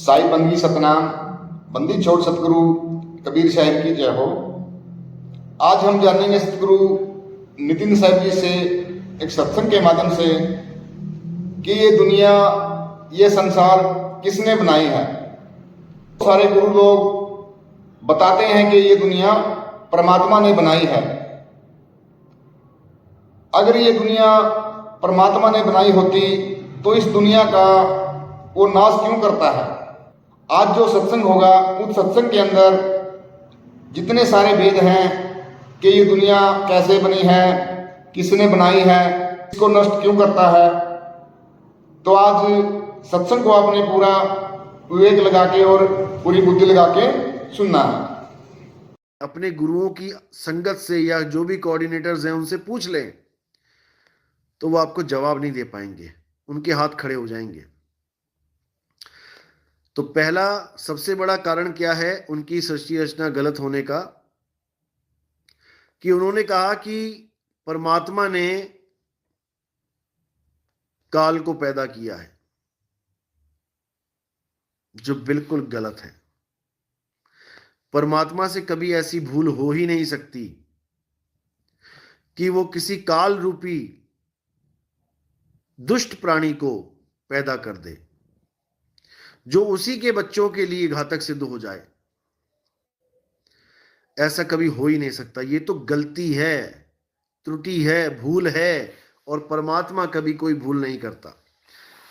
साई बंदी सतनाम, बंदी छोड़ सतगुरु कबीर साहब की जय हो। आज हम जानेंगे सतगुरु नितिन साहब जी से एक सत्संग के माध्यम से कि ये दुनिया, ये संसार किसने बनाई है। सारे गुरु लोग बताते हैं कि ये दुनिया परमात्मा ने बनाई है। अगर ये दुनिया परमात्मा ने बनाई होती तो इस दुनिया का वो नाश क्यों करता है। आज जो सत्संग होगा उस सत्संग के अंदर जितने सारे भेद हैं कि ये दुनिया कैसे बनी है, किसने बनाई है, इसको नष्ट क्यों करता है, तो आज सत्संग को आपने पूरा विवेक लगा के और पूरी बुद्धि लगा के सुनना है। अपने गुरुओं की संगत से या जो भी कोऑर्डिनेटर्स हैं उनसे पूछ लें तो वो आपको जवाब नहीं दे पाएंगे, उनके हाथ खड़े हो जाएंगे। तो पहला सबसे बड़ा कारण क्या है उनकी सृष्टि रचना गलत होने का, कि उन्होंने कहा कि परमात्मा ने काल को पैदा किया है, जो बिल्कुल गलत है। परमात्मा से कभी ऐसी भूल हो ही नहीं सकती कि वो किसी काल रूपी दुष्ट प्राणी को पैदा कर दे जो उसी के बच्चों के लिए घातक सिद्ध हो जाए। ऐसा कभी हो ही नहीं सकता। ये तो गलती है, त्रुटि है, भूल है, और परमात्मा कभी कोई भूल नहीं करता।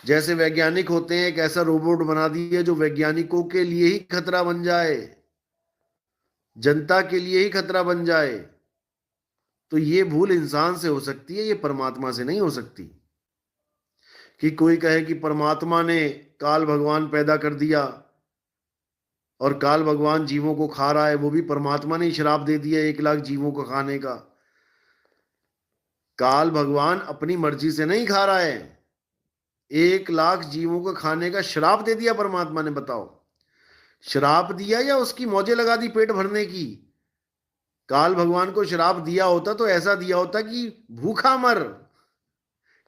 जैसे वैज्ञानिक होते हैं, एक ऐसा रोबोट बना दिए जो वैज्ञानिकों के लिए ही खतरा बन जाए, जनता के लिए ही खतरा बन जाए, तो ये भूल इंसान से हो सकती है, ये परमात्मा से नहीं हो सकती। कि कोई कहे कि परमात्मा ने काल भगवान पैदा कर दिया और काल भगवान जीवों को खा रहा है, वो भी परमात्मा ने श्राप दे दिया 1 लाख जीवों को खाने का। काल भगवान अपनी मर्जी से नहीं खा रहा है, 1 लाख जीवों को खाने का श्राप दे दिया परमात्मा ने। बताओ, श्राप दिया या उसकी मौजें लगा दी पेट भरने की। काल भगवान को श्राप दिया होता तो ऐसा दिया होता कि भूखा मर,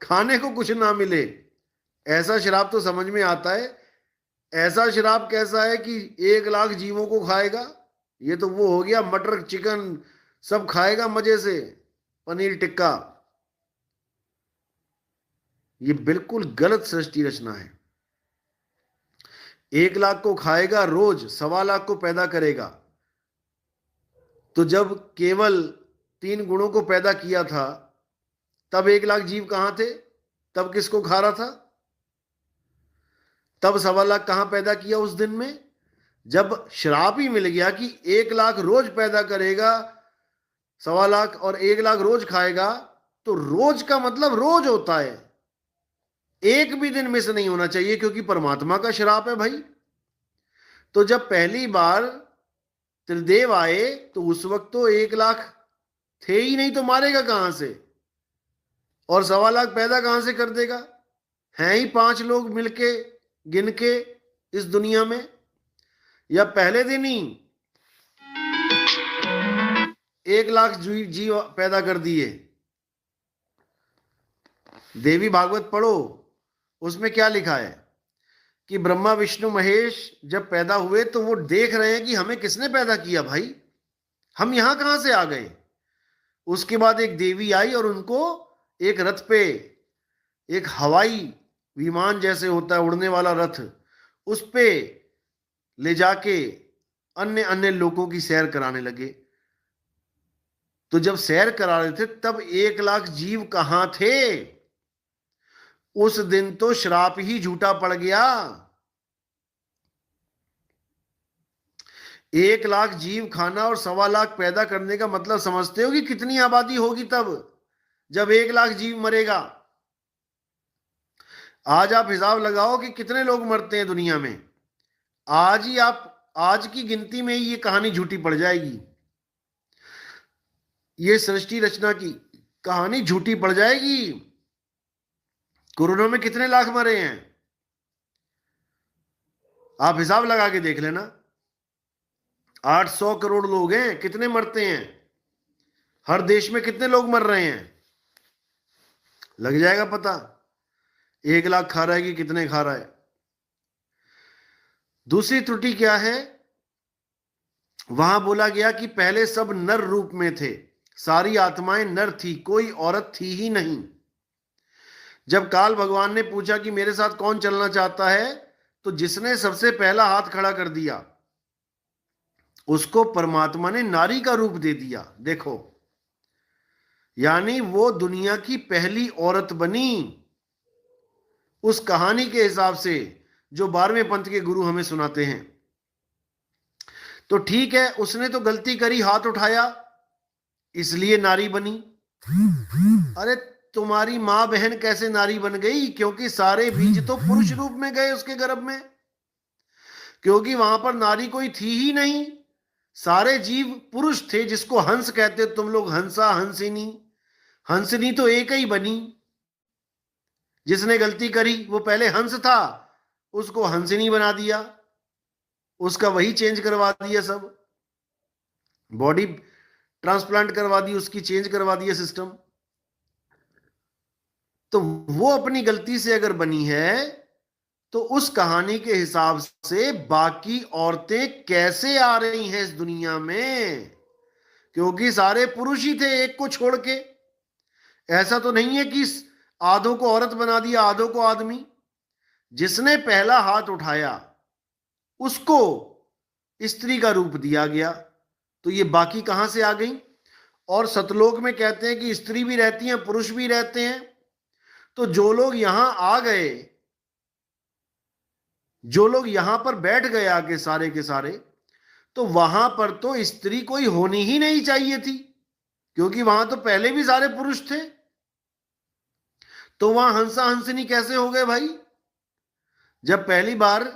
खाने को कुछ ना मिले। ऐसा श्राप तो समझ में आता है। ऐसा श्राप कैसा है कि 1 लाख जीवों को खाएगा। ये तो वो हो गया मटर चिकन सब खाएगा मजे से, पनीर टिक्का। ये बिल्कुल गलत सृष्टि रचना है। 1 लाख को खाएगा रोज, 1.25 लाख को पैदा करेगा। तो जब केवल 3 गुणों को पैदा किया था तब 1 लाख जीव कहां थे? तब किसको खा रहा था? तब 1.25 लाख कहां पैदा किया उस दिन में? जब श्राप ही मिल गया कि 1 लाख रोज पैदा करेगा, 1.25 लाख और 1 लाख रोज खाएगा, तो रोज का मतलब रोज होता है, एक भी दिन मिस नहीं होना चाहिए, क्योंकि परमात्मा का श्राप है भाई। तो जब पहली बार त्रिदेव आए तो उस वक्त तो 1 लाख थे ही नहीं, तो मारेगा कहां से? और 1.25 लाख पैदा कहां से कर देगा? हैं ही 5 लोग मिलके गिन के इस दुनिया में। या पहले दिन ही 1 लाख जीव पैदा कर दिए। देवी भागवत पढ़ो, उसमें क्या लिखा है कि ब्रह्मा विष्णु महेश जब पैदा हुए तो वो देख रहे हैं कि हमें किसने पैदा किया भाई, हम यहां कहां से आ गए। उसके बाद एक देवी आई और उनको एक रथ पे, एक हवाई विमान जैसे होता है उड़ने वाला रथ, उस पे ले जाके अन्य अन्य लोगों की सैर कराने लगे। तो जब सैर करा रहे थे तब 1 लाख जीव कहां थे? उस दिन तो श्राप ही झूठा पड़ गया। 1 लाख जीव खाना और 1.25 लाख पैदा करने का मतलब समझते हो कि कितनी आबादी होगी तब जब 1 लाख जीव मरेगा। आज आप हिसाब लगाओ कि कितने लोग मरते हैं दुनिया में। आज ही आप, आज की गिनती में ही ये कहानी झूठी पड़ जाएगी, ये सृष्टि रचना की कहानी झूठी पड़ जाएगी। कोरोना में कितने लाख मरे हैं आप हिसाब लगा के देख लेना। 800 करोड़ लोग हैं, कितने मरते हैं? हर देश में कितने लोग मर रहे हैं? लग जाएगा पता। 1 लाख खा रहा है कि कितने खा रहा है। दूसरी त्रुटि क्या है? वहां बोला गया कि पहले सब नर रूप में थे, सारी आत्माएं नर थी, कोई औरत थी ही नहीं। जब काल भगवान ने पूछा कि मेरे साथ कौन चलना चाहता है, तो जिसने सबसे पहला हाथ खड़ा कर दिया उसको परमात्मा ने नारी का रूप दे दिया। देखो, यानी वो दुनिया की पहली औरत बनी, उस कहानी के हिसाब से जो 12वें पंथ के गुरु हमें सुनाते हैं। तो ठीक है, उसने तो गलती करी, हाथ उठाया, इसलिए नारी बनी। अरे तुम्हारी मां बहन कैसे नारी बन गई? क्योंकि सारे बीज तो पुरुष रूप में गए उसके गर्भ में, क्योंकि वहां पर नारी कोई थी ही नहीं, सारे जीव पुरुष थे। जिसको हंस कहते तुम लोग, हंसा, हंसिनी, हंसनी तो एक ही बनी। जिसने गलती करी वो पहले हंस था, उसको हंसिनी बना दिया, उसका वही चेंज करवा दिया, सब बॉडी ट्रांसप्लांट करवा दी उसकी, चेंज करवा दिया सिस्टम। तो वो अपनी गलती से अगर बनी है, तो उस कहानी के हिसाब से बाकी औरतें कैसे आ रही हैं इस दुनिया में? क्योंकि सारे पुरुष ही थे एक को छोड़ के। ऐसा तो नहीं है कि आधों को औरत बना दिया, आधों को आदमी। जिसने पहला हाथ उठाया उसको स्त्री का रूप दिया गया, तो ये बाकी कहां से आ गई? और सतलोक में कहते हैं कि स्त्री भी रहती हैं, पुरुष भी रहते हैं। तो जो लोग यहां आ गए, जो लोग यहां पर बैठ गए आके सारे के सारे, तो वहां पर तो स्त्री कोई होनी ही नहीं चाहिए थी, क्योंकि वहां तो पहले भी सारे पुरुष थे। तो वहां हंसा हंसनी कैसे हो गए भाई? जब पहली बार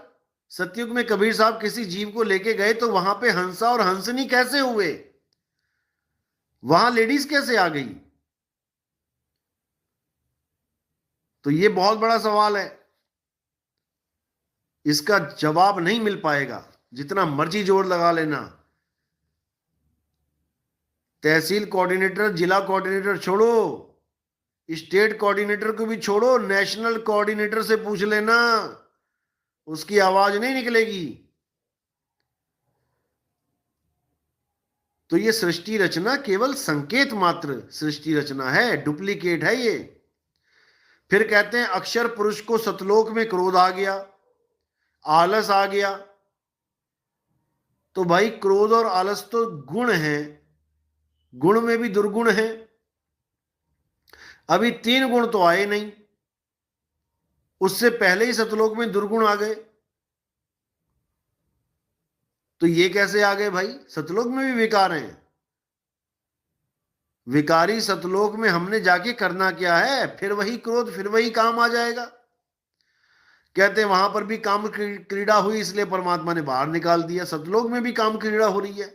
सतयुग में कबीर साहब किसी जीव को लेके गए, तो वहां पे हंसा और हंसनी कैसे हुए? वहां लेडीज कैसे आ गई? तो ये बहुत बड़ा सवाल है, इसका जवाब नहीं मिल पाएगा, जितना मर्जी जोर लगा लेना। तहसील कोऑर्डिनेटर, जिला कोऑर्डिनेटर छोड़ो, स्टेट कोऑर्डिनेटर को भी छोड़ो, नेशनल कोऑर्डिनेटर से पूछ लेना, उसकी आवाज नहीं निकलेगी। तो ये सृष्टि रचना केवल संकेत मात्र सृष्टि रचना है, डुप्लीकेट है ये। फिर कहते हैं अक्षर पुरुष को सतलोक में क्रोध आ गया, आलस आ गया। तो भाई क्रोध और आलस तो गुण है, गुण में भी दुर्गुण है। अभी 3 गुण तो आए नहीं, उससे पहले ही सतलोक में दुर्गुण आ गए। तो ये कैसे आ गए भाई? सतलोक में भी विकार हैं। विकारी सतलोक में हमने जाके करना क्या है? फिर वही क्रोध, फिर वही काम आ जाएगा। कहते हैं वहां पर भी काम क्रीड़ा हुई, इसलिए परमात्मा ने बाहर निकाल दिया। सतलोक में भी काम क्रीड़ा हो रही है,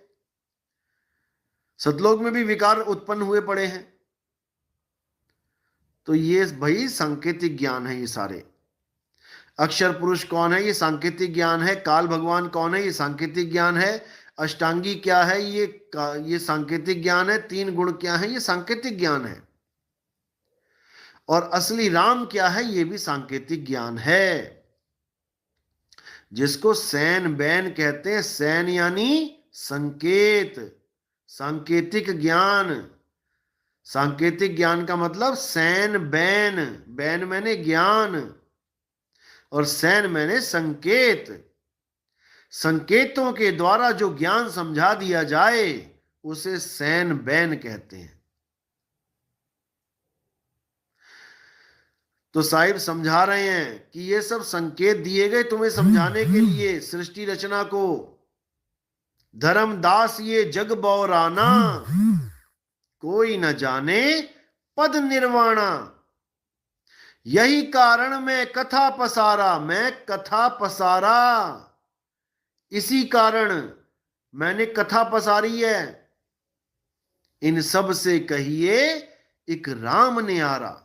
सतलोक में भी विकार उत्पन्न हुए पड़े हैं। तो ये भाई सांकेतिक ज्ञान है। ये सारे अक्षर पुरुष कौन है? ये सांकेतिक ज्ञान है। काल भगवान कौन है? ये सांकेतिक ज्ञान है। अष्टांगी क्या है? ये सांकेतिक ज्ञान है। 3 गुण क्या है? ये सांकेतिक ज्ञान है। और असली राम क्या है? ये भी सांकेतिक ज्ञान है, जिसको सैन बैन कहते हैं। सैन यानी संकेत, सांकेतिक ज्ञान। सांकेतिक ज्ञान का मतलब सैन बैन, बैन मैंने ज्ञान और सैन मैंने संकेत। संकेतों के द्वारा जो ज्ञान समझा दिया जाए उसे सैन बैन कहते हैं। तो साहिब समझा रहे हैं कि ये सब संकेत दिए गए तुम्हें समझाने के लिए सृष्टि रचना को। धर्मदास ये जग बौराना, कोई न जाने पद निर्वाणा। यही कारण मैं कथा पसारा, मैं कथा पसारा, इसी कारण मैंने कथा पसारी है। इन सब से कहिए एक राम न्यारा।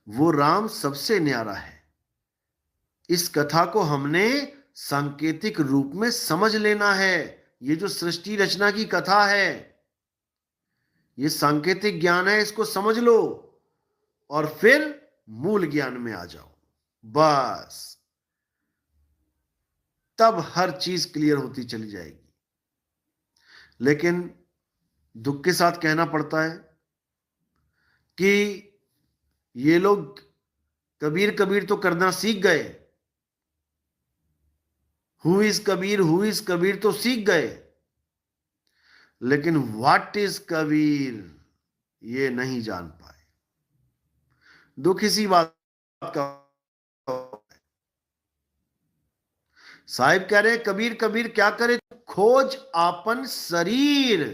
वो राम सबसे न्यारा है। इस कथा को हमने सांकेतिक रूप में समझ लेना है। ये जो सृष्टि रचना की कथा है, ये सांकेतिक ज्ञान है, इसको समझ लो और फिर मूल ज्ञान में आ जाओ। बस तब हर चीज क्लियर होती चली जाएगी। लेकिन दुख के साथ कहना पड़ता है कि ये लोग कबीर कबीर तो करना सीख गए, हु इज कबीर तो सीख गए, लेकिन व्हाट इज कबीर ये नहीं जान पाए। दुख इसी बात का। साहिब कह रहे कबीर कबीर क्या करे, खोज आपन शरीर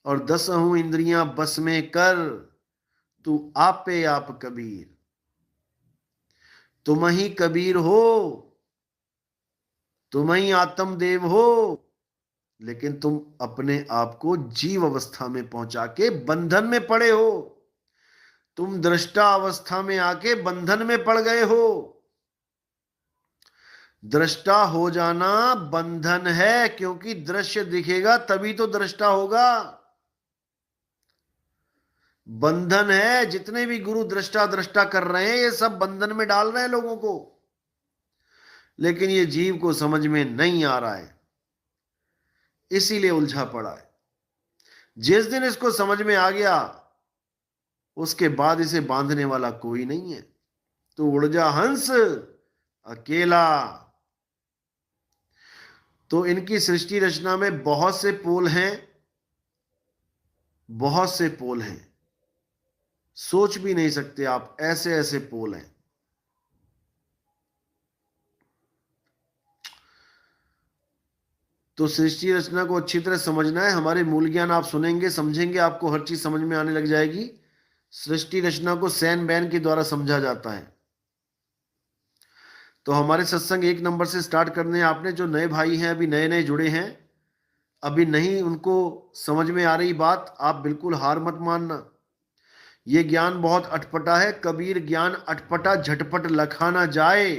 और 10 इंद्रियां बस में कर, तू आपे आप कबीर। तुम ही कबीर हो, तुम ही आत्मदेव हो, लेकिन तुम अपने आप को जीव अवस्था में पहुंचा के बंधन में पड़े हो। तुम दृष्टा अवस्था में आके बंधन में पड़ गए हो। दृष्टा हो जाना बंधन है, क्योंकि दृश्य दिखेगा तभी तो दृष्टा होगा। बंधन है। जितने भी गुरु दृष्टा दृष्टा कर रहे हैं ये सब बंधन में डाल रहे हैं लोगों को, लेकिन ये जीव को समझ में नहीं आ रहा है, इसीलिए उलझा पड़ा है। जिस दिन इसको समझ में आ गया उसके बाद इसे बांधने वाला कोई नहीं है। तो उड़ जा हंस अकेला। तो इनकी सृष्टि रचना में बहुत से पोल हैं, बहुत से पोल हैं, सोच भी नहीं सकते आप, ऐसे ऐसे पोल हैं। तो सृष्टि रचना को अच्छी तरह समझना है। हमारे मूल ज्ञान आप सुनेंगे, समझेंगे, आपको हर चीज समझ में आने लग जाएगी। सृष्टि रचना को सैन बैन के द्वारा समझा जाता है। तो हमारे सत्संग 1 नंबर से स्टार्ट करने हैं। आपने जो नए भाई हैं, अभी नए नए जुड़े हैं, अभी नहीं उनको समझ में आ रही बात, आप बिल्कुल हार मत मानना। ये ज्ञान बहुत अटपटा है। कबीर ज्ञान अटपटा झटपट लखा ना जाए,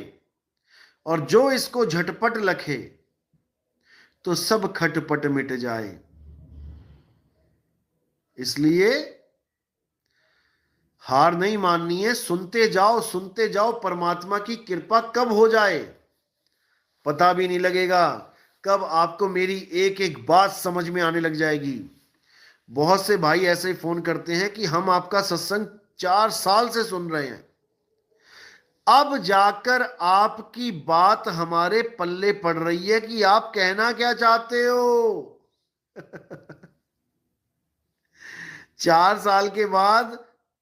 और जो इसको झटपट लखे तो सब खटपट मिट जाए। इसलिए हार नहीं माननी है। सुनते जाओ, परमात्मा की कृपा कब हो जाए पता भी नहीं लगेगा, कब आपको मेरी एक एक बात समझ में आने लग जाएगी। बहुत से भाई ऐसे ही फोन करते हैं कि हम आपका सत्संग 4 साल से सुन रहे हैं, अब जाकर आपकी बात हमारे पल्ले पड़ रही है कि आप कहना क्या चाहते हो। 4 साल के बाद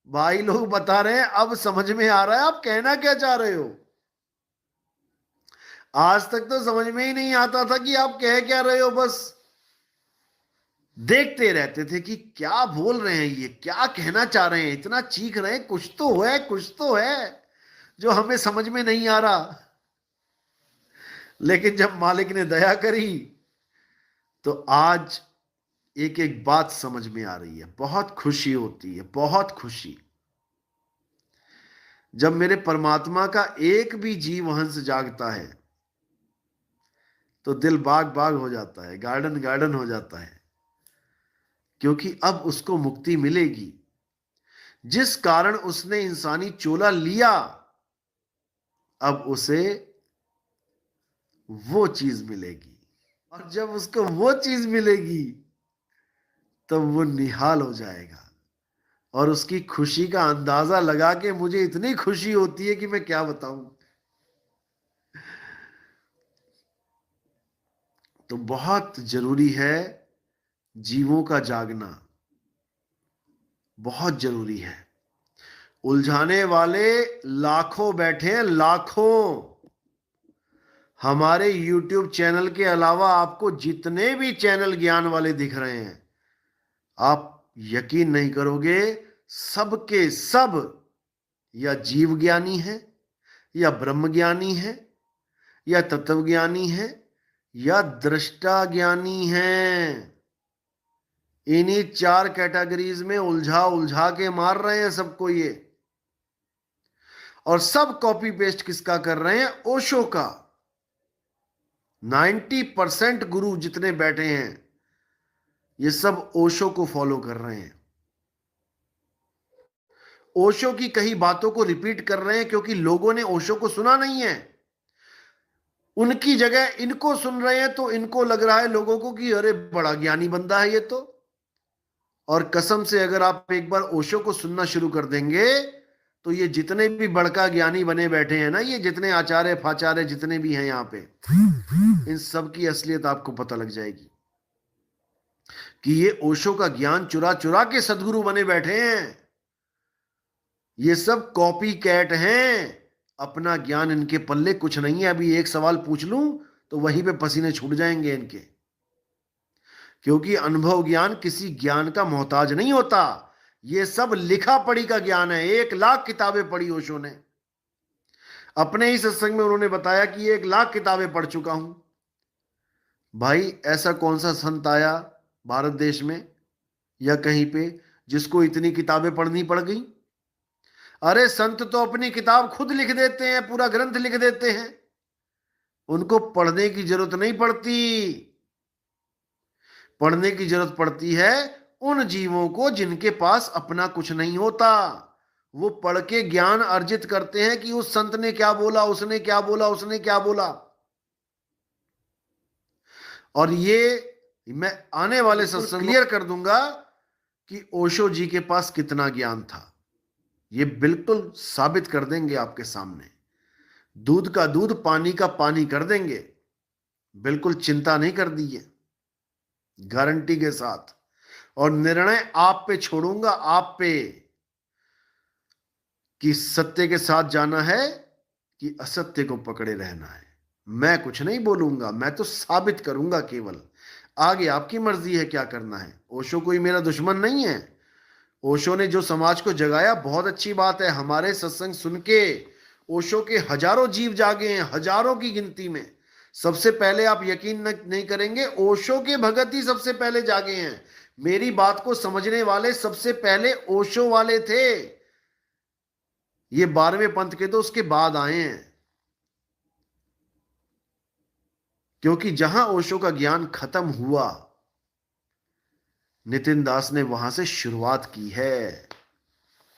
भाई लोग बता रहे हैं अब समझ में आ रहा है आप कहना क्या चाह रहे हो। आज तक तो समझ में ही नहीं आता था कि आप कह क्या रहे हो, बस देखते रहते थे कि क्या बोल रहे हैं, ये क्या कहना चाह रहे हैं, इतना चीख रहे हैं, कुछ तो है जो हमें समझ में नहीं आ रहा। लेकिन जब मालिक ने दया करी तो आज एक एक बात समझ में आ रही है। बहुत खुशी होती है, बहुत खुशी। जब मेरे परमात्मा का एक भी जीव हंस जागता है तो दिल बाग बाग हो जाता है, गार्डन गार्डन हो जाता है, क्योंकि अब उसको मुक्ति मिलेगी। जिस कारण उसने इंसानी चोला लिया, अब उसे वो चीज मिलेगी, और जब उसको वो चीज मिलेगी तब वो निहाल हो जाएगा। और उसकी खुशी का अंदाजा लगा के मुझे इतनी खुशी होती है कि मैं क्या बताऊं। तो बहुत जरूरी है जीवों का जागना, बहुत जरूरी है। उलझाने वाले लाखों बैठे हैं, लाखों। हमारे YouTube चैनल के अलावा आपको जितने भी चैनल ज्ञान वाले दिख रहे हैं, आप यकीन नहीं करोगे, सबके सब या जीव ज्ञानी है, या ब्रह्म ज्ञानी है, या तत्व ज्ञानी है, या दृष्टा ज्ञानी है। इन्हीं 4 कैटेगरीज में उलझा उलझा के मार रहे हैं सबको ये। और सब कॉपी पेस्ट किसका कर रहे हैं? ओशो का। 90% गुरु जितने बैठे हैं ये सब ओशो को फॉलो कर रहे हैं। ओशो की कई बातों को रिपीट कर रहे हैं, क्योंकि लोगों ने ओशो को सुना नहीं है। उनकी जगह इनको सुन रहे हैं तो इनको लग रहा है लोगों को कि अरे बड़ा ज्ञानी बंदा है ये तो। और कसम से अगर आप एक बार ओशो को सुनना शुरू कर देंगे तो ये जितने भी बड़का ज्ञानी बने बैठे हैं ना, ये जितने आचार्य फाचार्य जितने भी हैं यहाँ पे, इन सब की असलियत आपको पता लग जाएगी कि ये ओशो का ज्ञान चुरा चुरा के सदगुरु बने बैठे हैं। ये सब कॉपी कैट हैं, अपना ज्ञान इनके पल्ले कुछ नहीं है। अभी एक सवाल पूछ लूं तो वहीं पे पसीने छूट जाएंगे इनके, क्योंकि अनुभव ज्ञान किसी ज्ञान का मोहताज नहीं होता। ये सब लिखा पढ़ी का ज्ञान है। 1,00,000 किताबें पढ़ी ओशो ने। अपने ही सत्संग में उन्होंने बताया कि 1,00,000 किताबें पढ़ चुका हूं। भाई ऐसा कौन सा संत आया भारत देश में या कहीं पे जिसको इतनी किताबें पढ़नी पड़ गई? अरे संत तो अपनी किताब खुद लिख देते हैं, पूरा ग्रंथ लिख देते हैं, उनको पढ़ने की जरूरत नहीं पड़ती। पढ़ने की जरूरत पड़ती है उन जीवों को जिनके पास अपना कुछ नहीं होता। वो पढ़ के ज्ञान अर्जित करते हैं कि उस संत ने क्या बोला, उसने क्या बोला, उसने क्या बोला। और ये मैं आने वाले सत्संग क्लियर कर दूंगा कि ओशो जी के पास कितना ज्ञान था। ये बिल्कुल साबित कर देंगे आपके सामने। दूध का दूध, पानी का पानी कर देंगे। बिल्कुल चिंता नहीं कर दी है, गारंटी के साथ। और निर्णय आप पे छोड़ूंगा, आप पे, कि सत्य के साथ जाना है कि असत्य को पकड़े रहना है। मैं कुछ नहीं बोलूंगा, मैं तो साबित करूंगा केवल। आगे आपकी मर्जी है क्या करना है। ओशो कोई मेरा दुश्मन नहीं है। ओशो ने जो समाज को जगाया बहुत अच्छी बात है। हमारे सत्संग सुन के ओशो के हजारों जीव जागे हैं, हजारों की गिनती में। सबसे पहले आप यकीन नहीं करेंगे, ओशो के भगत ही सबसे पहले जागे हैं। मेरी बात को समझने वाले सबसे पहले ओशो वाले थे। ये 12वें पंथ के तो उसके बाद आए हैं, क्योंकि जहां ओशो का ज्ञान खत्म हुआ, नितिन दास ने वहां से शुरुआत की है।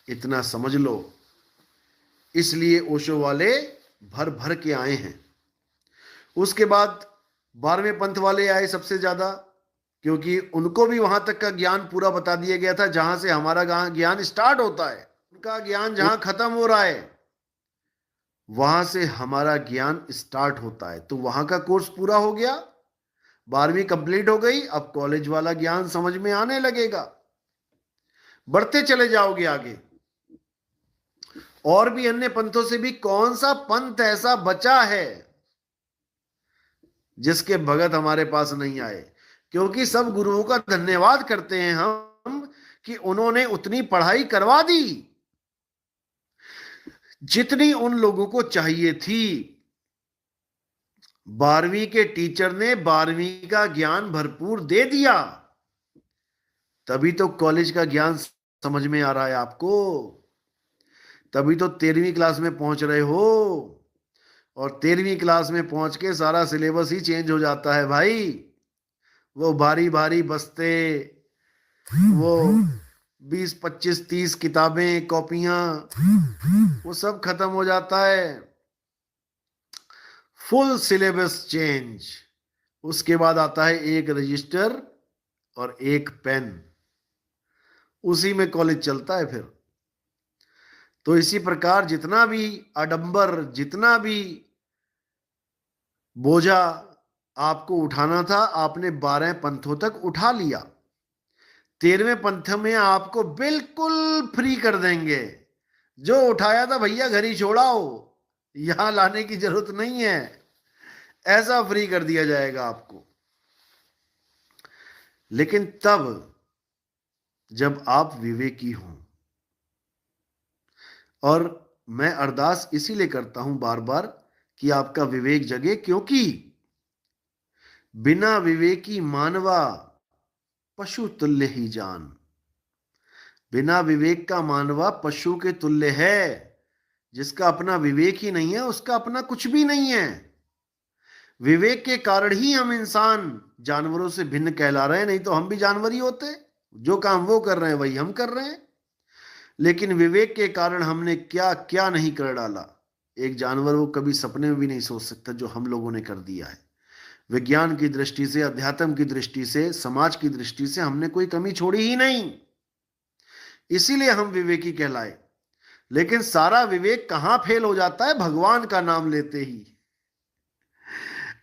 इतना समझ लो। इसलिए ओशो वाले भर भर के आए हैं। उसके बाद 12वें पंथ वाले आए सबसे ज्यादा, क्योंकि उनको भी वहां तक का ज्ञान पूरा बता दिया गया था जहां से हमारा ज्ञान स्टार्ट होता है। उनका ज्ञान जहां खत्म हो रहा है वहां से हमारा ज्ञान स्टार्ट होता है। तो वहां का कोर्स पूरा हो गया, 12वीं कंप्लीट हो गई। अब कॉलेज वाला ज्ञान समझ में आने लगेगा, बढ़ते चले जाओगे आगे। और भी अन्य पंथों से भी कौन सा पंथ ऐसा बचा है जिसके भगत हमारे पास नहीं आए? क्योंकि सब गुरुओं का धन्यवाद करते हैं हम कि उन्होंने उतनी पढ़ाई करवा दी जितनी उन लोगों को चाहिए थी। 12वीं के टीचर ने 12वीं का ज्ञान भरपूर दे दिया, तभी तो कॉलेज का ज्ञान समझ में आ रहा है आपको। तभी तो 13वीं क्लास में पहुंच रहे हो। और 13वीं क्लास में पहुंच के सारा सिलेबस ही चेंज हो जाता है भाई। वो भारी भारी बस्ते, वो 20, 25, 30 किताबें, कॉपियां, वो सब खत्म हो जाता है। Full syllabus change. उसके बाद आता है एक रजिस्टर और एक पेन, उसी में कॉलेज चलता है फिर। तो इसी प्रकार जितना भी आडंबर, जितना भी बोझा आपको उठाना था, आपने 12 पंथों तक उठा लिया। 13वें पंथ में आपको बिल्कुल फ्री कर देंगे। जो उठाया था भैया घर ही छोड़ाओ, यहां लाने की जरूरत नहीं है, ऐसा फ्री कर दिया जाएगा आपको। लेकिन तब जब आप विवेकी हों। और मैं अरदास इसीलिए करता हूं बार बार कि आपका विवेक जगे, क्योंकि बिना विवेकी मानवा पशु तुल्य ही जान। बिना विवेक का मानवा पशु के तुल्य है। जिसका अपना विवेक ही नहीं है उसका अपना कुछ भी नहीं है। विवेक के कारण ही हम इंसान जानवरों से भिन्न कहला रहे हैं, नहीं तो हम भी जानवर ही होते। जो काम वो कर रहे हैं वही हम कर रहे हैं। लेकिन विवेक के कारण हमने क्या क्या नहीं कर डाला। एक जानवर वो कभी सपने में भी नहीं सोच सकता जो हम लोगों ने कर दिया है। विज्ञान की दृष्टि से, अध्यात्म की दृष्टि से, समाज की दृष्टि से हमने कोई कमी छोड़ी ही नहीं, इसीलिए हम विवेकी कहलाए। लेकिन सारा विवेक कहां फेल हो जाता है? भगवान का नाम लेते ही,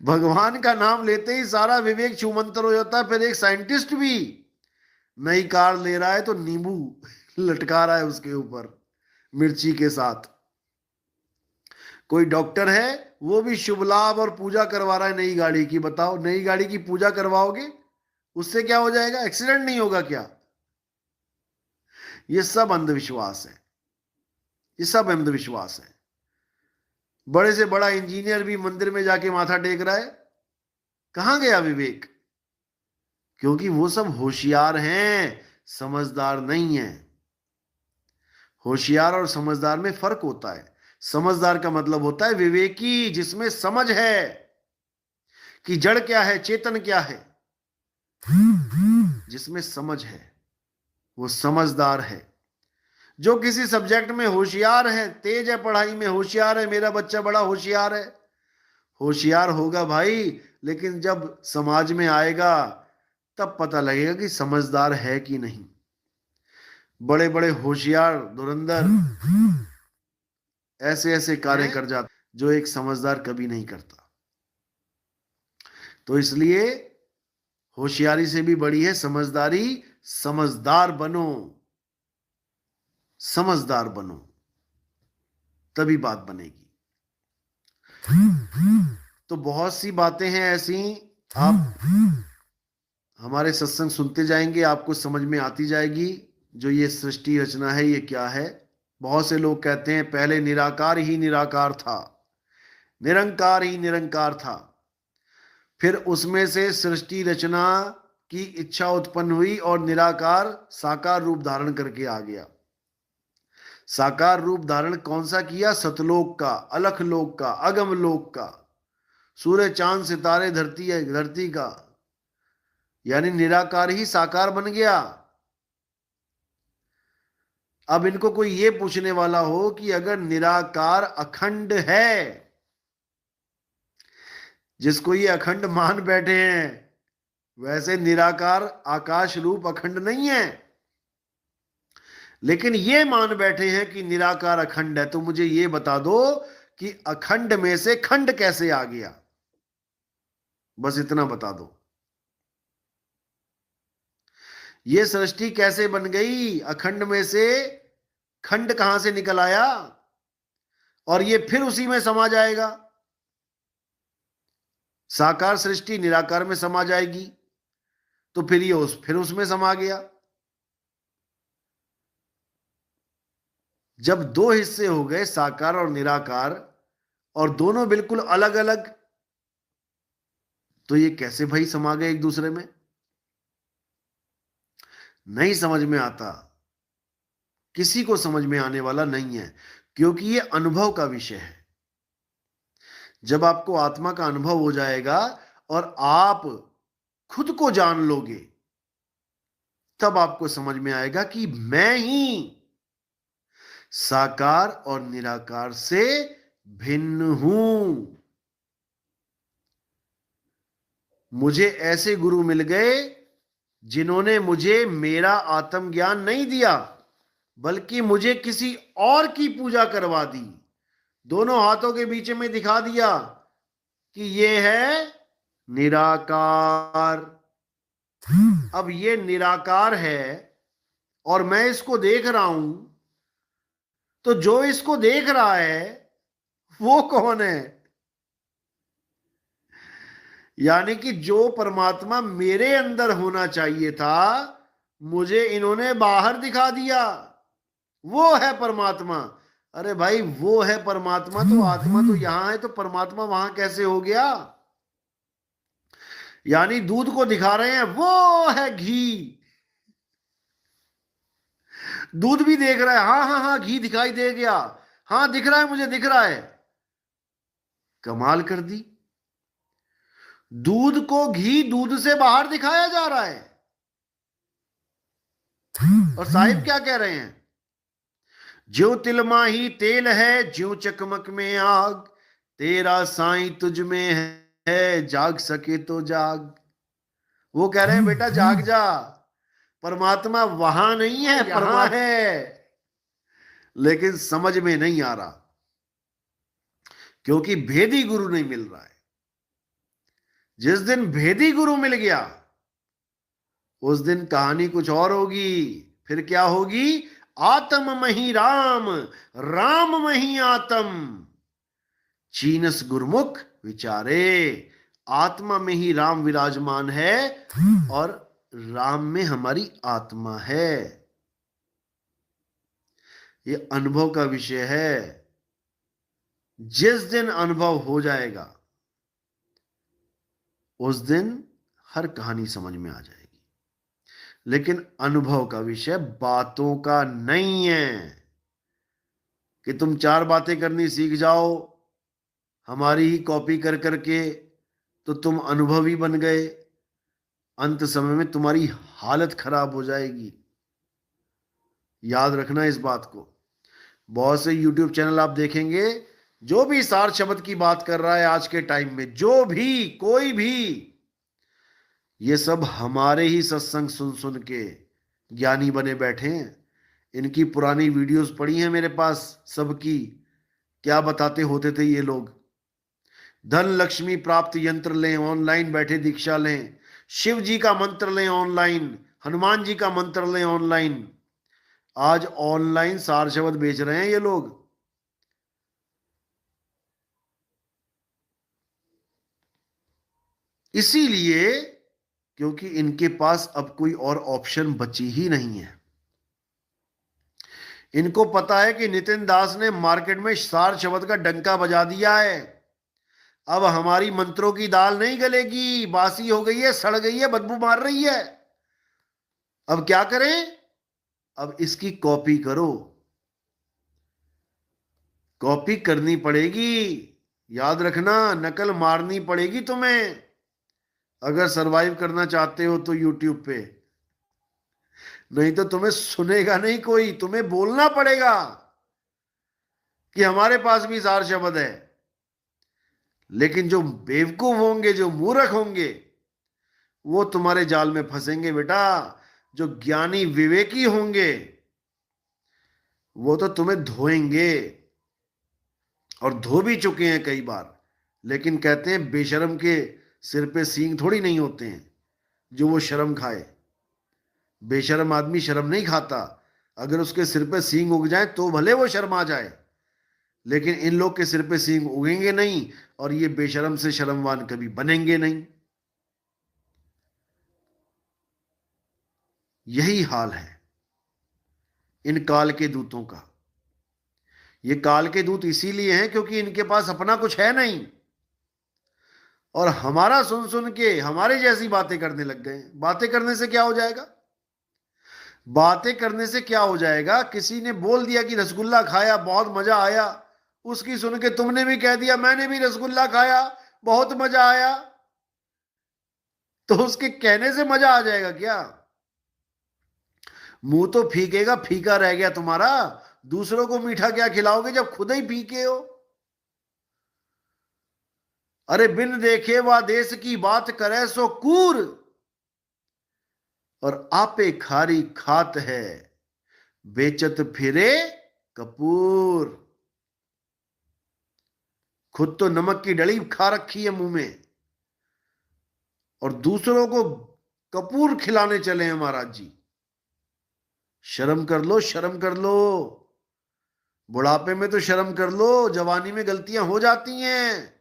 भगवान का नाम लेते ही सारा विवेक छूमंतर हो जाता है। फिर एक साइंटिस्ट भी नई कार ले रहा है तो नींबू लटका रहा है उसके ऊपर मिर्ची के साथ। कोई डॉक्टर है वो भी शुभ लाभ और पूजा करवा रहा है नई गाड़ी की। बताओ, नई गाड़ी की पूजा करवाओगे उससे क्या हो जाएगा? एक्सीडेंट नहीं होगा क्या? ये सब अंधविश्वास है, ये सब अंधविश्वास है। बड़े से बड़ा इंजीनियर भी मंदिर में जाके माथा टेक रहा है, कहां गया विवेक? क्योंकि वो सब होशियार हैं, समझदार नहीं है। होशियार और समझदार में फर्क होता है। समझदार का मतलब होता है विवेकी, जिसमें समझ है कि जड़ क्या है, चेतन क्या है। जिसमें समझ है वो समझदार है। जो किसी सब्जेक्ट में होशियार है, तेज है, पढ़ाई में होशियार है, मेरा बच्चा बड़ा होशियार है, होशियार होगा भाई, लेकिन जब समाज में आएगा तब पता लगेगा कि समझदार है कि नहीं। बड़े बड़े होशियार धुरंधर ऐसे ऐसे कार्य कर जाते जो एक समझदार कभी नहीं करता। तो इसलिए होशियारी से भी बड़ी है समझदारी। समझदार बनो, समझदार बनो, तभी बात बनेगी। तो बहुत सी बातें हैं ऐसी, आप हमारे सत्संग सुनते जाएंगे, आपको समझ में आती जाएगी जो ये सृष्टि रचना है ये क्या है। बहुत से लोग कहते हैं पहले निराकार ही निराकार था, निरंकार ही निरंकार था, फिर उसमें से सृष्टि रचना की इच्छा उत्पन्न हुई और निराकार साकार रूप धारण करके आ गया। साकार रूप धारण कौन सा किया? सतलोक का, अलख लोक का, अगम लोक का, सूर्य चांद सितारे धरती का, यानी निराकार ही साकार बन गया। अब इनको कोई ये पूछने वाला हो कि अगर निराकार अखंड है, जिसको ये अखंड मान बैठे हैं, वैसे निराकार आकाश रूप अखंड नहीं है, लेकिन ये मान बैठे हैं कि निराकार अखंड है, तो मुझे ये बता दो कि अखंड में से खंड कैसे आ गया? बस इतना बता दो। ये सृष्टि कैसे बन गई? अखंड में से खंड कहां से निकल आया? और ये फिर उसी में समा जाएगा। साकार सृष्टि निराकार में समा जाएगी, तो फिर ये फिर उसमें समा गया। जब दो हिस्से हो गए, साकार और निराकार, और दोनों बिल्कुल अलग अलग, तो ये कैसे भाई समा गए एक दूसरे में? नहीं समझ में आता, किसी को समझ में आने वाला नहीं है, क्योंकि ये अनुभव का विषय है। जब आपको आत्मा का अनुभव हो जाएगा और आप खुद को जान लोगे, तब आपको समझ में आएगा कि मैं ही साकार और निराकार से भिन्न हूं। मुझे ऐसे गुरु मिल गए जिन्होंने मुझे मेरा आत्मज्ञान नहीं दिया, बल्कि मुझे किसी और की पूजा करवा दी। दोनों हाथों के बीच में दिखा दिया कि ये है निराकार। अब ये निराकार है और मैं इसको देख रहा हूं, तो जो इसको देख रहा है वो कौन है? यानी कि जो परमात्मा मेरे अंदर होना चाहिए था, मुझे इन्होंने बाहर दिखा दिया, वो है परमात्मा। अरे भाई, वो है परमात्मा तो आत्मा तो यहां है, तो परमात्मा वहां कैसे हो गया? यानी दूध को दिखा रहे हैं, वो है घी। दूध भी देख रहा है, हाँ हाँ हाँ घी दिखाई दे गया, हाँ दिख रहा है, मुझे दिख रहा है। कमाल कर दी, दूध को घी दूध से बाहर दिखाया जा रहा है। और साहिब क्या कह रहे हैं? ज्यों तिल माही तेल है, ज्यों चकमक में आग, तेरा साईं तुझ में है, जाग सके तो जाग। वो कह रहे हैं बेटा जाग जा, परमात्मा वहां नहीं है, यहां है, लेकिन समझ में नहीं आ रहा क्योंकि भेदी गुरु नहीं मिल रहा है। जिस दिन भेदी गुरु मिल गया उस दिन कहानी कुछ और होगी। फिर क्या होगी? आत्म मही राम, राम मही आत्म, चीनस गुरमुख विचारे। आत्मा में ही राम विराजमान है और राम में हमारी आत्मा है। ये अनुभव का विषय है। जिस दिन अनुभव हो जाएगा उस दिन हर कहानी समझ में आ जाएगी। लेकिन अनुभव का विषय बातों का नहीं है कि तुम 4 बातें करनी सीख जाओ हमारी ही कॉपी कर करके तो तुम अनुभवी बन गए। अंत समय में तुम्हारी हालत खराब हो जाएगी। याद रखना इस बात को। बहुत से YouTube चैनल आप देखेंगे, जो भी सार शब्द की बात कर रहा है आज के टाइम में, जो भी कोई भी, ये सब हमारे ही सत्संग सुन सुन के ज्ञानी बने बैठे हैं। इनकी पुरानी वीडियोस पड़ी हैं मेरे पास सबकी। क्या बताते होते थे ये लोग? धन लक्ष्मी प्राप्त यंत्र लें, ऑनलाइन बैठे दीक्षा लें, शिव जी का मंत्र लें ऑनलाइन, हनुमान जी का मंत्र लें ऑनलाइन। आज ऑनलाइन सार शब्द बेच रहे हैं ये लोग। इसीलिए क्योंकि इनके पास अब कोई और ऑप्शन बची ही नहीं है। इनको पता है कि नितिन दास ने मार्केट में सार शब्द का डंका बजा दिया है। अब हमारी मंत्रों की दाल नहीं गलेगी, बासी हो गई है, सड़ गई है, बदबू मार रही है। अब क्या करें? अब इसकी कॉपी करो, कॉपी करनी पड़ेगी। याद रखना, नकल मारनी पड़ेगी तुम्हें अगर सरवाइव करना चाहते हो तो यूट्यूब पे। नहीं तो तुम्हें सुनेगा नहीं कोई, तुम्हें बोलना पड़ेगा कि हमारे पास भी सार शब्द है। लेकिन जो बेवकूफ होंगे, जो मूर्ख होंगे, वो तुम्हारे जाल में फंसेंगे बेटा। जो ज्ञानी विवेकी होंगे वो तो तुम्हें धोएंगे, और धो भी चुके हैं कई बार। लेकिन कहते हैं बेशरम के सिर पे सींग थोड़ी नहीं होते हैं जो वो शर्म खाए। बेशरम आदमी शर्म नहीं खाता। अगर उसके सिर पे सींग उग जाए तो भले वो शर्मा जाए, लेकिन इन लोग के सिर पे सींग उगेंगे नहीं और ये बेशरम से शर्मवान कभी बनेंगे नहीं। यही हाल है इन काल के दूतों का। ये काल के दूत इसीलिए हैं क्योंकि इनके पास अपना कुछ है नहीं, और हमारा सुन सुन के हमारे जैसी बातें करने लग गए। बातें करने से क्या हो जाएगा? बातें करने से क्या हो जाएगा? किसी ने बोल दिया कि रसगुल्ला खाया, बहुत मजा आया, उसकी सुन के तुमने भी कह दिया मैंने भी रसगुल्ला खाया, बहुत मजा आया, तो उसके कहने से मजा आ जाएगा क्या? मुंह तो फीकेगा, फीका रह गया तुम्हारा। दूसरों को मीठा क्या खिलाओगे जब खुद ही फीके हो? अरे बिन देखे वा देश की बात करे सो कूर, और आपे खारी खात है, बेचत फिरे कपूर। खुद तो नमक की डली खा रखी है मुंह में, और दूसरों को कपूर खिलाने चले हैं महाराज जी। शर्म कर लो, शर्म कर लो। बुढ़ापे में तो शर्म कर लो, जवानी में गलतियां हो जाती हैं।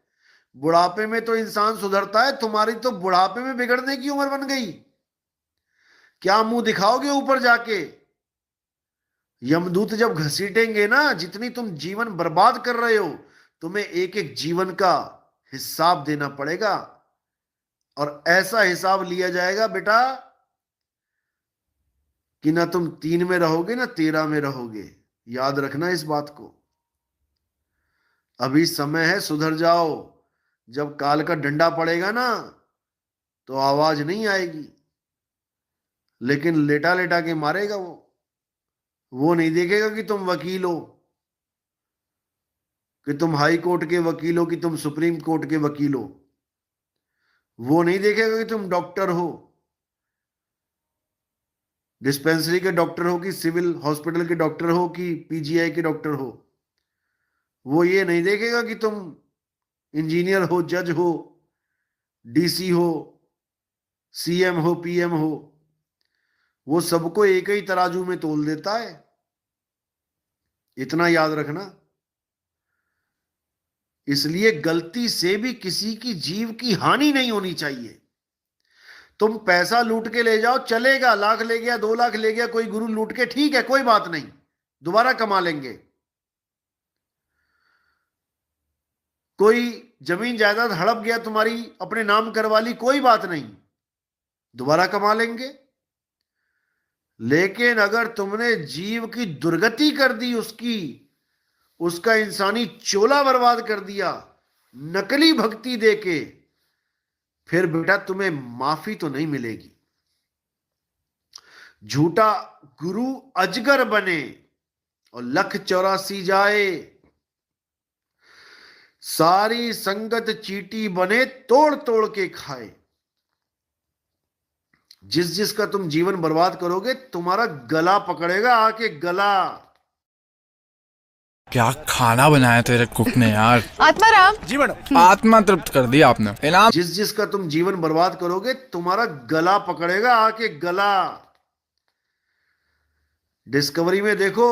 बुढ़ापे में तो इंसान सुधरता है, तुम्हारी तो बुढ़ापे में बिगड़ने की उम्र बन गई। क्या मुंह दिखाओगे ऊपर जाके? यमदूत जब घसीटेंगे ना, जितनी तुम जीवन बर्बाद कर रहे हो, तुम्हें एक एक जीवन का हिसाब देना पड़ेगा। और ऐसा हिसाब लिया जाएगा बेटा कि ना तुम 3 में रहोगे ना 13 में रहोगे। याद रखना इस बात को। अभी समय है, सुधर जाओ। जब काल का डंडा पड़ेगा ना तो आवाज नहीं आएगी, लेकिन लेटा लेटा के मारेगा वो। वो नहीं देखेगा कि तुम वकील हो, कि तुम हाई कोर्ट के वकील हो, कि तुम सुप्रीम कोर्ट के वकील हो। वो नहीं देखेगा कि तुम डॉक्टर हो, डिस्पेंसरी के डॉक्टर हो, कि सिविल हॉस्पिटल के डॉक्टर हो, कि पीजीआई के डॉक्टर हो। वो ये नहीं देखेगा कि तुम इंजीनियर हो, जज हो, डीसी हो, सीएम हो, पीएम हो। वो सबको एक ही तराजू में तोल देता है, इतना याद रखना। इसलिए गलती से भी किसी की जीव की हानि नहीं होनी चाहिए। तुम पैसा लूट के ले जाओ, चलेगा, लाख ले गया, 2 लाख ले गया कोई गुरु लूट के, ठीक है, कोई बात नहीं, दोबारा कमा लेंगे। कोई जमीन जायदाद हड़प गया तुम्हारी, अपने नाम करवा ली, कोई बात नहीं, दोबारा कमा लेंगे। लेकिन अगर तुमने जीव की दुर्गति कर दी, उसका इंसानी चोला बर्बाद कर दिया नकली भक्ति देके, फिर बेटा तुम्हें माफी तो नहीं मिलेगी। झूठा गुरु अजगर बने और लख 84 जाए, सारी संगत चीटी बने, तोड़ तोड़ के खाए। जिसका तुम जीवन बर्बाद करोगे, तुम्हारा गला पकड़ेगा आके, गला। क्या खाना बनाया तेरे कुक ने यार। आत्माराम जी मैडम। आत्मा तृप्त कर दिया आपने। इनाम। जिसका तुम जीवन बर्बाद करोगे, तुम्हारा गला पकड़ेगा आके, गला। डिस्कवरी में देखो,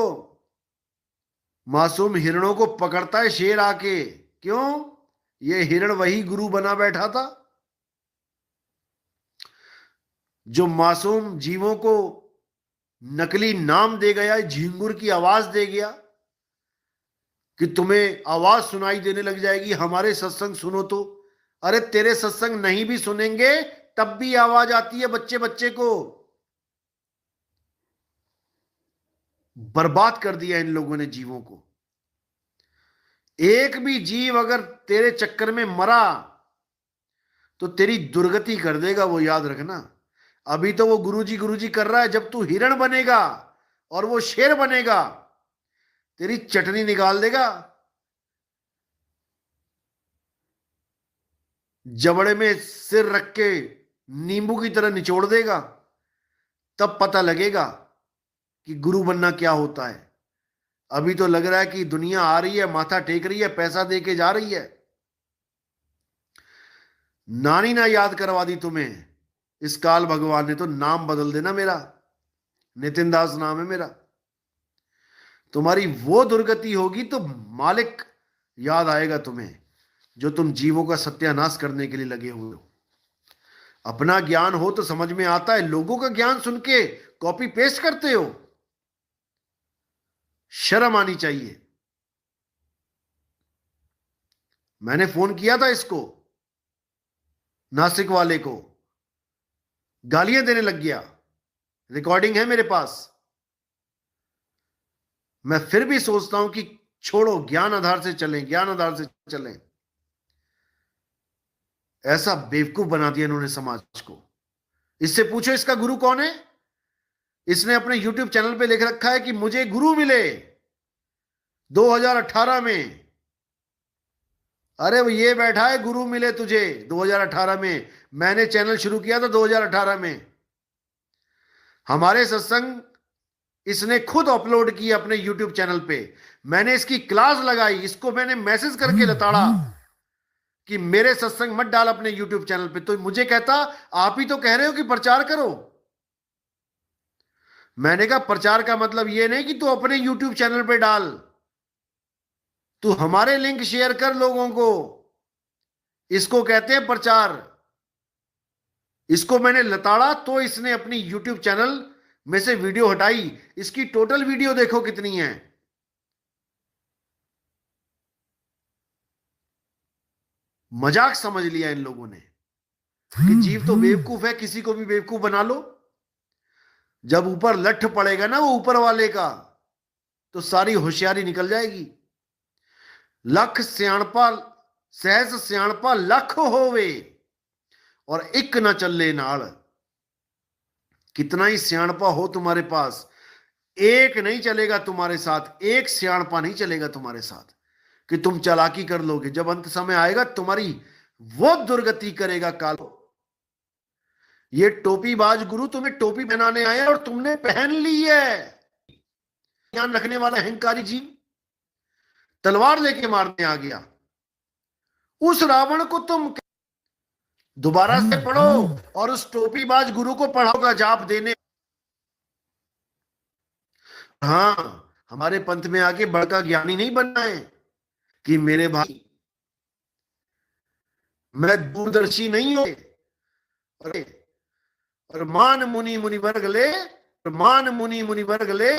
मासूम हिरणों को पकड़ता है शेर आके। क्यों? ये हिरण वही गुरु बना बैठा था जो मासूम जीवों को नकली नाम दे गया, झिंगुर की आवाज दे गया कि तुम्हें आवाज सुनाई देने लग जाएगी, हमारे सत्संग सुनो तो। अरे तेरे सत्संग नहीं भी सुनेंगे तब भी आवाज आती है बच्चे बच्चे को। बर्बाद कर दिया इन लोगों ने जीवों को। एक भी जीव अगर तेरे चक्कर में मरा तो तेरी दुर्गति कर देगा, वो याद रखना। अभी तो वो गुरुजी कर रहा है, जब तू हिरण बनेगा और वो शेर बनेगा, तेरी चटनी निकाल देगा, जबड़े में सिर रख के नींबू की तरह निचोड़ देगा। तब पता लगेगा कि गुरु बनना क्या होता है। अभी तो लग रहा है कि दुनिया आ रही है, माथा टेक रही है, पैसा दे के जा रही है। नानी ना याद करवा दी तुम्हें इस काल भगवान ने, तो नाम बदल देना मेरा, नितिन दास नाम है मेरा। तुम्हारी वो दुर्गति होगी तो मालिक याद आएगा तुम्हें, जो तुम जीवों का सत्यानाश करने के लिए लगे हुए हो। अपना ज्ञान हो तो समझ में आता है, लोगों का ज्ञान सुन के कॉपी पेस्ट करते हो। शर्म आनी चाहिए। मैंने फोन किया था इसको, नासिक वाले को, गालियां देने लग गया, रिकॉर्डिंग है मेरे पास। मैं फिर भी सोचता हूं कि छोड़ो, ज्ञान आधार से चलें, ज्ञान आधार से चलें। ऐसा बेवकूफ बना दिया इन्होंने समाज को। इससे पूछो इसका गुरु कौन है। इसने अपने YouTube चैनल पे लिख रखा है कि मुझे गुरु मिले 2018 में। अरे वो ये बैठा है गुरु मिले तुझे 2018 में। मैंने चैनल शुरू किया था 2018 में। हमारे सत्संग इसने खुद अपलोड किए अपने YouTube चैनल पे। मैंने इसकी क्लास लगाई, इसको मैंने मैसेज करके लताड़ा कि मेरे सत्संग मत डाल अपने YouTube चैनल पे। तो मुझे कहता आप ही तो कह रहे हो कि प्रचार करो। मैंने कहा प्रचार का मतलब यह नहीं कि तू अपने YouTube चैनल पे डाल, तू हमारे लिंक शेयर कर लोगों को। इसको कहते हैं प्रचार। इसको मैंने लताड़ा तो इसने अपनी YouTube चैनल में से वीडियो हटाई। इसकी टोटल वीडियो देखो कितनी है। मजाक समझ लिया इन लोगों ने कि जीव तो बेवकूफ है, किसी को भी बेवकूफ बना लो। जब ऊपर लठ पड़ेगा ना वो ऊपर वाले का, तो सारी होशियारी निकल जाएगी। लख सियाणपा सहज सियाणपा लख होवे और एक न चले नाल। कितना ही सियाणपा हो तुम्हारे पास, एक नहीं चलेगा तुम्हारे साथ, एक सियाणपा नहीं चलेगा तुम्हारे साथ कि तुम चालाकी कर लोगे। जब अंत समय आएगा तुम्हारी वो दुर्गति करेगा काल। ये टोपीबाज गुरु तुम्हें टोपी पहनाने आया और तुमने पहन ली है। ज्ञान रखने वाला अहंकारी जीव तलवार लेके मारने आ गया। उस रावण को तुम दोबारा से पढ़ो और उस टोपीबाज गुरु को पढ़ाओगा जाप देने। हाँ, हमारे पंथ में आके बड़का ज्ञानी नहीं बनना है कि मेरे भाई मैं दूरदर्शी नहीं हूं। अरे और मान मुनि मुनि वर्ग ले, मान मुनि मुनि वर्ग ले